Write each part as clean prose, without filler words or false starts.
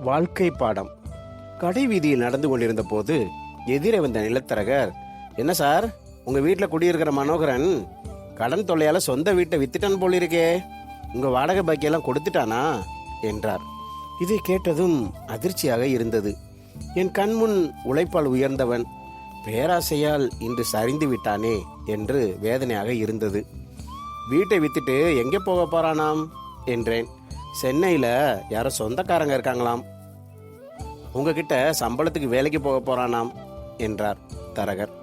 வாழ்க்கை பாடம். கடை வீதியில் நடந்து கொண்டிருந்த போது எதிரே வந்த நிலத்தரகர், என்ன சார், உங்க வீட்டுல குடியிருக்கிற மனோகரன் கடன் தொல்லையால சொந்த வீட்டை வித்துட்டான் போலிருக்கே, உங்க வாடகை பாக்கியெல்லாம் கொடுத்துட்டானா என்றார். இதை கேட்டதும் அதிர்ச்சியாக இருந்தது. என் கண்முன் உழைப்பால் உயர்ந்தவன் பேராசையால் இன்று சரிந்து விட்டானே என்று வேதனையாக இருந்தது. வீட்டை வித்துட்டு எங்கே போக போறானாம் என்றேன். சென்னையில யாரோ சொந்தக்காரங்க இருக்காங்களாம், உங்ககிட்ட சம்பளத்துக்கு வேலைக்கு போக போறானாம் என்றார் தரகர்.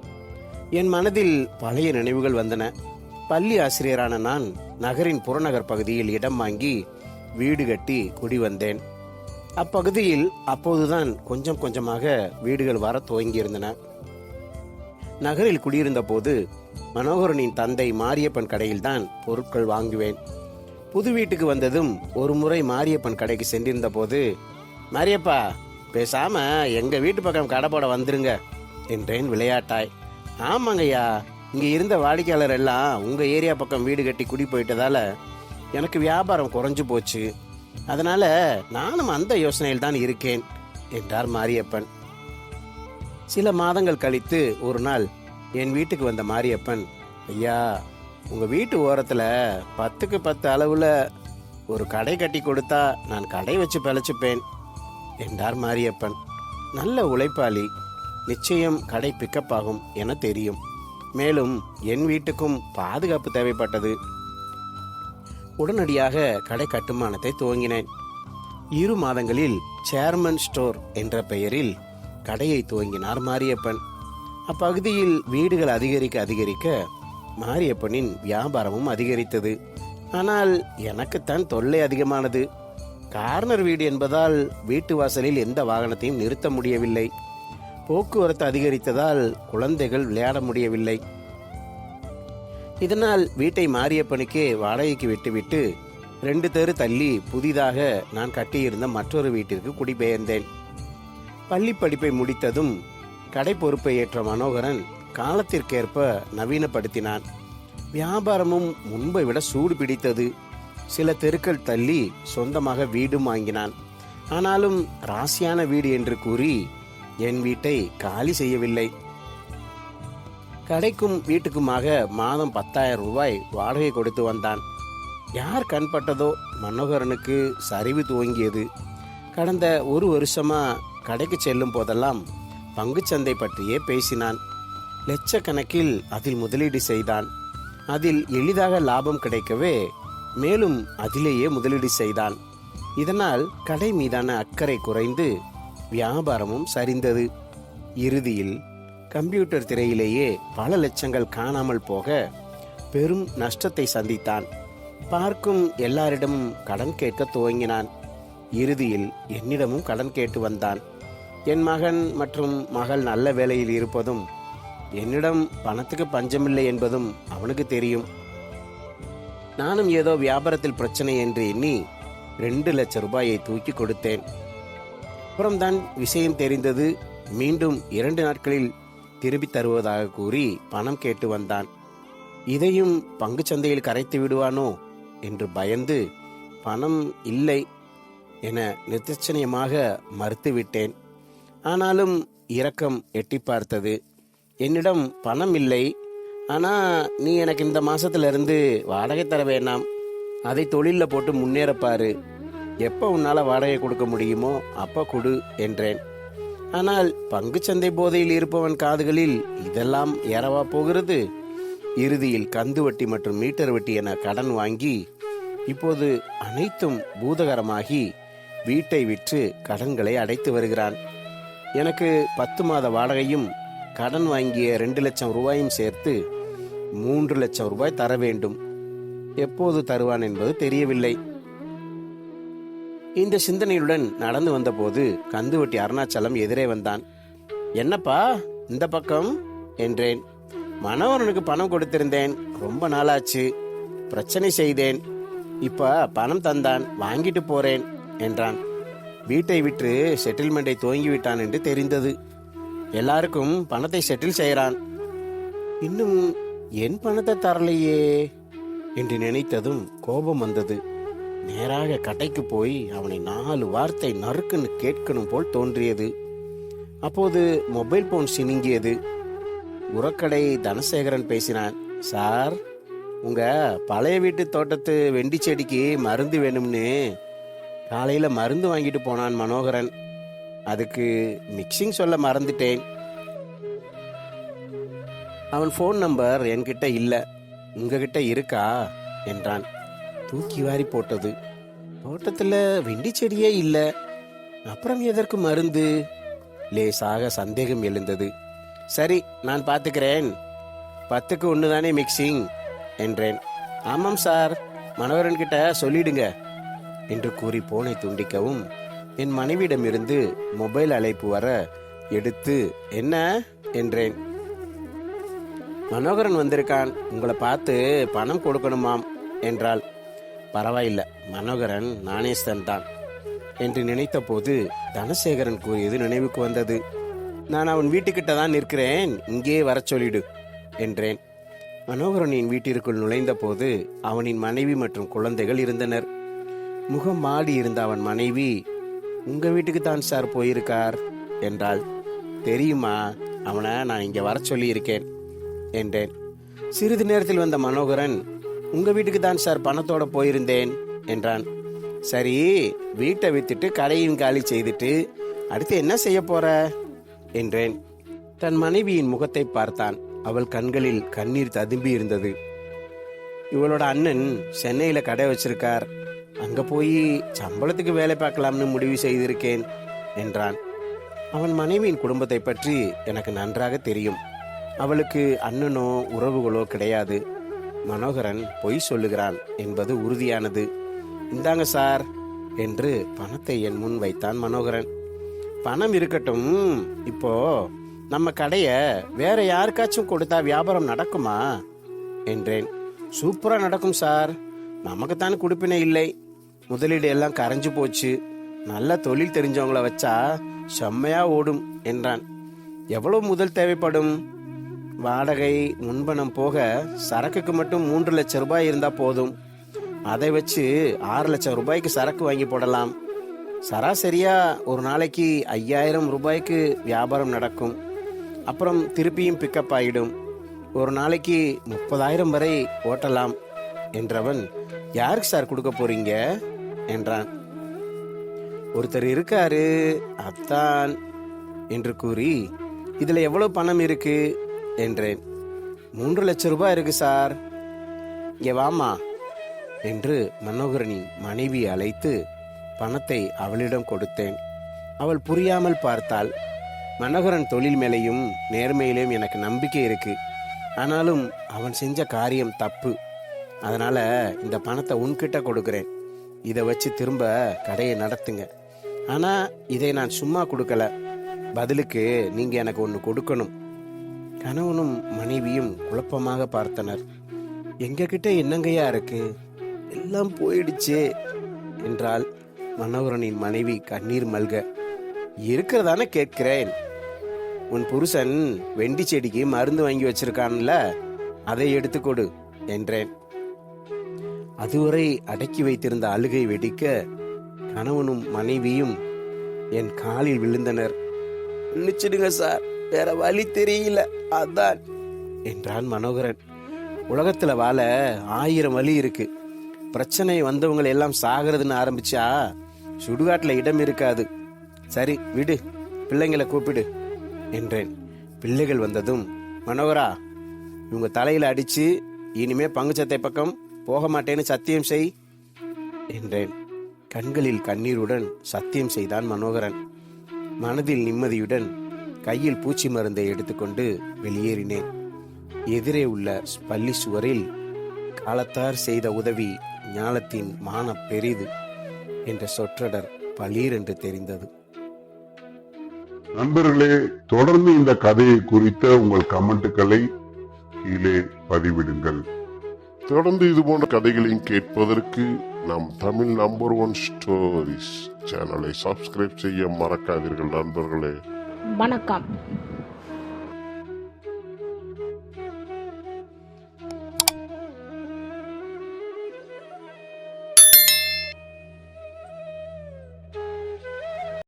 என் மனதில் பழைய நினைவுகள் வந்தன. பள்ளி ஆசிரியரான நான் நகரின் புறநகர் பகுதியில் இடம் வாங்கி வீடு கட்டி குடி வந்தேன். அப்பகுதியில் அப்போதுதான் கொஞ்சம் கொஞ்சமாக வீடுகள் வர துவங்கியிருந்தன. நகரில் குடியிருந்த போது மனோகரனின் தந்தை மாரியப்பன் கடையில்தான் பொருட்கள் வாங்குவேன். புது வீட்டுக்கு வந்ததும் ஒரு முறை மாரியப்பன் கடைக்கு சென்றிருந்த போது, மாரியப்பா, பேசாம எங்க வீட்டு பக்கம் கடை போட வந்துருங்க என்றேன் விளையாட்டாய். ஆமாங்கய்யா, இங்க இருந்த வாடிக்கையாளர் எல்லாம் உங்க ஏரியா பக்கம் வீடு கட்டி குடி போயிட்டதால எனக்கு வியாபாரம் குறைஞ்சு போச்சு, அதனால நானும் அந்த யோசனையில் தான் இருக்கேன் என்றார் மாரியப்பன். சில மாதங்கள் கழித்து ஒரு நாள் என் வீட்டுக்கு வந்த மாரியப்பன், ஐயா, உங்க வீட்டு ஓரத்துல 10க்கு 10 அளவுல ஒரு கடை கட்டி கொடுத்தா நான் கடை வச்சு பிழைச்சுப்பேன் என்றார் மாரியப்பன். நல்ல உழைப்பாளி, நிச்சயம் கடை பிக்கப் ஆகும் என தெரியும். மேலும் என் வீட்டுக்கும் பாதுகாப்பு தேவைப்பட்டது. உடனடியாக கடை கட்டுமானத்தை துவங்கினேன். 2 மாதங்களில் சேர்மன் ஸ்டோர் என்ற பெயரில் கடையை துவங்கினார் மாரியப்பன். அப்பகுதியில் வீடுகள் அதிகரிக்க அதிகரிக்க மாரியப்பனின் வியாபாரமும் அதிகரித்தது. ஆனால் எனக்குத்தான் தொல்லை அதிகமானது. கார்னர் வீடு என்பதால் வீட்டு வாசலில் எந்த வாகனத்தையும் நிறுத்த முடியவில்லை. போக்குவரத்து அதிகரித்ததால் குழந்தைகள் விளையாட முடியவில்லை. இதனால் வீட்டை மாரியப்பனுக்கே வாடகைக்கு விட்டுவிட்டு 2 தெரு தள்ளி புதிதாக நான் கட்டியிருந்த மற்றொரு வீட்டிற்கு குடிபெயர்ந்தேன். பள்ளி படிப்பை முடித்ததும் கடை பொறுப்பை ஏற்ற மனோகரன் காலத்திற்கேற்ப நவீனப்படுத்தினான். வியாபாரமும் முன்பை விட சூடு பிடித்தது. சில தெருக்கள் தள்ளி சொந்தமாக வீடும் வாங்கினான். ஆனாலும் ராசியான வீடு என்று கூறி என் வீட்டை காலி செய்யவில்லை. கடைக்கும் வீட்டுக்குமாக மாதம் 10,000 ரூபாய் வாடகை கொடுத்து வந்தான். யார் கண்பட்டதோ மனோகரனுக்கு சரிவு துவங்கியது. கடந்த 1 வருஷமா கடைக்கு செல்லும் போதெல்லாம் பங்குச்சந்தை பற்றியே பேசினான். லட்சக்கணக்கில் அதில் முதலீடு செய்தான். அதில் எளிதாக லாபம் கிடைக்கவே மேலும் அதிலேயே முதலீடு செய்தான். இதனால் கடை மீதான அக்கறை குறைந்து வியாபாரமும் சரிந்தது. இறுதியில் கம்ப்யூட்டர் திரையிலேயே பல லட்சங்கள் காணாமல் போக பெரும் நஷ்டத்தை சந்தித்தான். பார்க்கும் எல்லாரிடமும் கடன் கேட்க துவங்கினான். இறுதியில் என்னிடமும் கடன் கேட்டு வந்தான். என் மகன் மற்றும் மகள் நல்ல வேலையில் இருப்பதும் என்னிடம் பணத்துக்கு பஞ்சமில்லை என்பதும் அவனுக்கு தெரியும். நானும் ஏதோ வியாபாரத்தில் பிரச்சனை என்று எண்ணி 2 லட்சம் ரூபாயை தூக்கி கொடுத்தேன். அப்புறம்தான் விஷயம் தெரிந்தது. மீண்டும் 2 நாட்களில் திருப்பி தருவதாக கூறி பணம் கேட்டு வந்தான். இதையும் பங்கு சந்தையில் கரைத்து விடுவானோ என்று பயந்து பணம் இல்லை என நிர்தாட்சணியமாக மறுத்துவிட்டேன். ஆனாலும் இரக்கம் எட்டி பார்த்தது. என்னிடம் பணம் இல்லை, ஆனா நீ எனக்கு இந்த மாசத்துல இருந்து வாடகை தர வேணாம், அதை தொழில போட்டு முன்னேறப்பாரு, எப்ப உன்னால வாடகை கொடுக்க முடியுமோ அப்ப கொடு என்றேன். ஆனால் பங்குச்சந்தை போதையில் இருப்பவன் காதுகளில் இதெல்லாம் ஏறவா போகிறது? இறுதியில் கந்து வட்டி மற்றும் மீட்டர் வட்டி என கடன் வாங்கி இப்போது அனைத்தும் பூதகரமாகி வீட்டை விற்று கடன்களை அடைத்து வருகிறான். எனக்கு 10 மாத வாடகையும் கடன் வாங்கிய 2 லட்சம் ரூபாயும் சேர்த்து 3 லட்சம் ரூபாய் தர வேண்டும். எப்போது தருவான் என்பது தெரியவில்லை. இந்த சிந்தனையுடன் நடந்து வந்தபோது கந்துவட்டி அருணாச்சலம் எதிரே வந்தான். என்னப்பா இந்த பக்கம் என்றேன். மனோகரனுக்கு பணம் கொடுத்திருந்தேன், ரொம்ப நாளாச்சு, பிரச்சனை செய்தேன், இப்ப பணம் தந்தான், வாங்கிட்டு போறேன் என்றான். வீட்டை விற்று செட்டில்மெண்டை துவங்கிவிட்டான் என்று தெரிந்தது. எல்லாருக்கும் பணத்தை செட்டில் செய்கிறான், இன்னும் என் பணத்தை தரலையே என்று நினைத்ததும் கோபம் வந்தது. நேராக கடைக்கு போய் அவனை 4 வார்த்தை நறுக்குன்னு கேட்கணும் போல் தோன்றியது. அப்போது மொபைல் போன் சினுங்கியது. உரக்கடை தனசேகரன் பேசினான். சார், உங்க பழைய வீட்டு தோட்டத்து வெண்டி செடிக்கு மருந்து வேணும்னு காலையில மருந்து வாங்கிட்டு போனான் மனோகரன். அதுக்கு மிக்சிங் சொல்ல மறந்துட்டேன். அவன் ஃபோன் நம்பர் என்கிட்ட இல்ல, உங்ககிட்ட இருக்கா என்றான். தூக்கி வாரி போட்டது. தோட்டத்துல வெண்டி செடியே இல்ல, அப்புறம் எதற்கு மருந்து? லேசாக சந்தேகம் எழுந்தது. சரி, நான் பார்த்துக்கிறேன். 10க்கு 1 தானே மிக்சிங் என்றேன். ஆமாம் சார், மனோகரன் கிட்ட சொல்லிடுங்க என்று கூறி போனை துண்டிக்கவும் என் மனைவியிடமிருந்து மொபைல் அழைப்பு வர எடுத்து என்ன என்றேன். மனோகரன் வந்திருக்கான், உங்களை பார்த்து பணம் கொடுக்கணுமாம் என்றாள். பரவாயில்ல, மனோகரன் நாணேஸ்தன் தான் என்று நினைத்த போது தனசேகரன் கூறியது நினைவுக்கு வந்தது. நான் அவன் வீட்டுக்கிட்ட தான் நிற்கிறேன், இங்கே வர சொல்லிடு என்றேன். மனோகரனின் வீட்டிற்குள் நுழைந்த போது அவனின் மனைவி மற்றும் குழந்தைகள் இருந்தனர். முகம் மாடி இருந்த அவன் மனைவி, உங்க வீட்டுக்கு தான் சார் போயிருக்கார் என்றாள். தெரியுமா, அவனை நான் இங்க வர சொல்லி இருக்கேன் என்றேன். சிறிது நேரத்தில் வந்த மனோகரன், உங்க வீட்டுக்கு தான் சார் பணத்தோட போயிருந்தேன் என்றான். சரி, வீட்டை வித்துட்டு கடையும் காலி செய்துட்டு அடுத்து என்ன செய்ய போற என்றேன். தன் மனைவியின் முகத்தை பார்த்தான். அவள் கண்களில் கண்ணீர் ததும்பி இருந்தது. இவளோட அண்ணன் சென்னையில கடை வச்சிருக்கார், அங்க போய் சம்பளத்துக்கு வேலை பார்க்கலாம்னு முடிவு செய்திருக்கேன் என்றான். அவன் மனைவியின் குடும்பத்தை பற்றி எனக்கு நன்றாக தெரியும். அவளுக்கு அண்ணனோ உறவுகளோ கிடையாது. மனோகரன் பொய் சொல்லுகிறான் என்பது உறுதியானது. இந்தாங்க சார் என்று பணத்தை என் முன் வைத்தான் மனோகரன். பணம் இருக்கட்டும், இப்போ நம்ம கடைய வேற யாருக்காச்சும் கொடுத்தா வியாபாரம் நடக்குமா என்றேன். சூப்பரா நடக்கும் சார், நமக்குத்தான் குடுப்பினை இல்லை, முதலீடு எல்லாம் கரைஞ்சு போச்சு, நல்ல தொழில் தெரிஞ்சவங்கள வச்சா செம்மையா ஓடும் என்றான். எவ்வளவு முதல் தேவைப்படும்? வாடகை முன்பணம் போக சரக்குக்கு மட்டும் 3 லட்சம் ரூபாய் இருந்தா போதும். அதை வச்சு 6 லட்சம் ரூபாய்க்கு சரக்கு வாங்கி போடலாம். சராசரியா ஒரு நாளைக்கு 5000 ரூபாய்க்கு வியாபாரம் நடக்கும். அப்புறம் திருப்பியும் பிக்கப் ஆகிடும். ஒரு நாளைக்கு 30,000 வரை ஓட்டலாம் என்றவன், யாருக்கு சார் கொடுக்க போறீங்க என்றான். ஒருத்தர் இருக்காரு, அத்தான் என்று கூறி, இதுல எவ்வளவு பணம் இருக்கு என்றேன். 3 லட்சம் ரூபாய் இருக்கு சார். இங்க வாமா என்று மனோகரனின் மனைவி அழைத்து பணத்தை அவளிடம் கொடுத்தேன். அவள் புரியாமல் பார்த்தாள். மனோகரன் தொழில் மேலேயும் நேர்மையிலேயும் எனக்கு நம்பிக்கை இருக்கு. ஆனாலும் அவன் செஞ்ச காரியம் தப்பு. அதனால இந்த பணத்தை உன்கிட்ட கொடுக்கிறேன். இதை வச்சு திரும்ப கடையை நடத்துங்க. ஆனா இதை நான் சும்மா கொடுக்கல, பதிலுக்கு நீங்க எனக்கு ஒன்று கொடுக்கணும். கணவனும் மனைவியும் குழப்பமாக பார்த்தனர். எங்க கிட்ட என்னங்கய்யா இருக்கு, எல்லாம் போயிடுச்சே என்றால் மனோகரனின் மனைவி கண்ணீர் மல்க. இருக்கிறதானே கேட்கிறேன். உன் புருஷன் வெண்டி செடிக்கு மருந்து வாங்கி வச்சிருக்கான்ல, அதை எடுத்துக்கொடு என்றேன். அதுவரை அடக்கி வைத்திருந்த அழுகை வெடிக்க கணவனும் மனைவியும் என் காலில் விழுந்தனர். நிச்சிடுங்க சார், வேற வழி தெரியல அதான் என்றான் மனோகரன். உலகத்துல வாழ 1000 வழி இருக்கு. பிரச்சனை வந்தவங்களை எல்லாம் சாகிறதுன்னு ஆரம்பிச்சா சுடுகாட்டுல இடம் இருக்காது. சரி விடு, பிள்ளைங்களை கூப்பிடு என்றேன். பிள்ளைகள் வந்ததும், மனோகரா, இவங்க தலையில அடிச்சு இனிமே பங்குச்சத்தை பக்கம் போக மாட்டேன்னு சத்தியம் செய் என்றேன். கண்களில் கண்ணீருடன் சத்தியம் செய்தான் மனோகரன். மனதில் நிம்மதியுடன் கையில் பூச்சி மருந்தை எடுத்துக்கொண்டு வெளியேறினேன். எதிரே உள்ள பள்ளி சுவரில் காலத்தார் செய்த உதவி ஞானத்தின் மான பெரிது என்ற சொற்றொடர் பளீர் என்று தெரிந்தது. நண்பர்களே, தொடர்ந்து இந்த கதையை குறித்த உங்கள் கமெண்ட்டுகளை கீழே பதிவிடுங்கள். தொடர்ந்து இது போன்ற கதைகளையும் கேட்பதற்கு நம் தமிழ் நம்பர் 1 ஸ்டோரிஸ் சேனலை சப்ஸ்கிரைப் செய்ய மறக்காதீர்கள் நண்பர்களே. வணக்கம்.